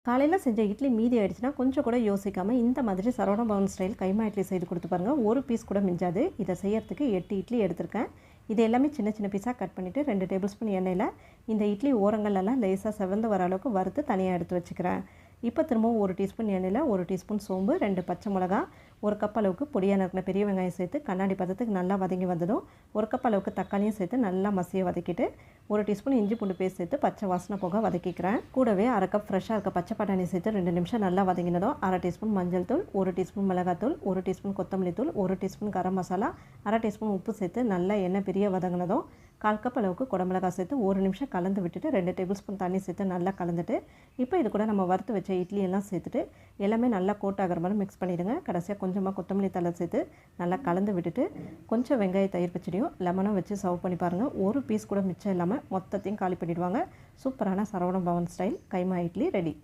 காலையில் செஞ்ச இட்லி மீதி ஆயிடுச்சுன்னா கொஞ்சம் கூட யோசிக்காமல் இந்த மாதிரி சரவண பவன் ஸ்டைல் கைமா இட்லி செய்து கொடுத்து பாருங்கள். ஒரு பீஸ் கூட மிஞ்சாது. இதை செய்யறதுக்கு 8 இட்லி எடுத்திருக்கேன். இது எல்லாமே சின்ன சின்ன பீஸாக கட் பண்ணிவிட்டு 2 டேபிள் ஸ்பூன் எண்ணெயில் இந்த இட்லி ஓரங்கள்லாம் லேசாக செவந்து வர அளவுக்கு வறுத்து தனியாக எடுத்து வச்சுக்கிறேன். இப்போ திரும்பவும் 1 டீஸ்பூன் எண்ணெயில் 1 டீஸ்பூன் சோம்பு, 2 பச்சை மிளகா, 1 கப் அளவுக்கு பொடியாக நறுக்கின பெரிய வெங்காயம் சேர்த்து கண்ணாடி பதத்துக்கு நல்லா வதங்கி வந்ததும் 1 கப் அளவுக்கு தக்காளியும் சேர்த்து நல்லா மசிய வதக்கிட்டு 1 டீஸ்பூன் இஞ்சி பூண்டு பேஸ்ட் சேர்த்து பச்சை வாசனை போக வதக்கிக்கிறேன். கூடவே அரை கப் ஃப்ரெஷ்ஷாக இருக்க பச்சை பட்டாணி சேர்த்து 2 நிமிஷம் நல்லா வதங்கினதும் அரை டீஸ்பூன் மஞ்சள் தூள், 1 டீஸ்பூன் மிளகாத்தூள், 1 டீஸ்பூன் கொத்தமல்லி தூள், 1 டீஸ்பூன் கரம் மசாலா, அரை டீஸ்பூன் உப்பு சேர்த்து நல்லா எண்ணெய் பிரிய வதங்கினதும் 1/4 கப் அளவுக்கு குடமிளகாய் சேர்த்து 1 நிமிஷம் கலந்து விட்டுட்டு 2 டேபிள் ஸ்பூன் தண்ணி சேர்த்து நல்லா கலந்துட்டு இப்போ இது கூட நம்ம வறுத்து வச்ச இட்லி எல்லாம் சேர்த்துட்டு எல்லாமே நல்லா கோட் ஆகிற மாதிரி மிக்ஸ் பண்ணிவிடுங்க. கடைசியாக கொஞ்சமாக கொத்தமல்லி தழை சேர்த்து நல்லா கலந்து விட்டுட்டு கொஞ்சம் வெங்காய தயிர் பச்சடியும் லெமனும் வச்சு சர்வ் பண்ணி பாருங்கள். ஒரு பீஸ் கூட மிச்சம் இல்லாமல் மொத்தத்தையும் காலி பண்ணிவிடுவாங்க. சூப்பரான சரவண பவன் ஸ்டைல் கைமா இட்லி ரெடி.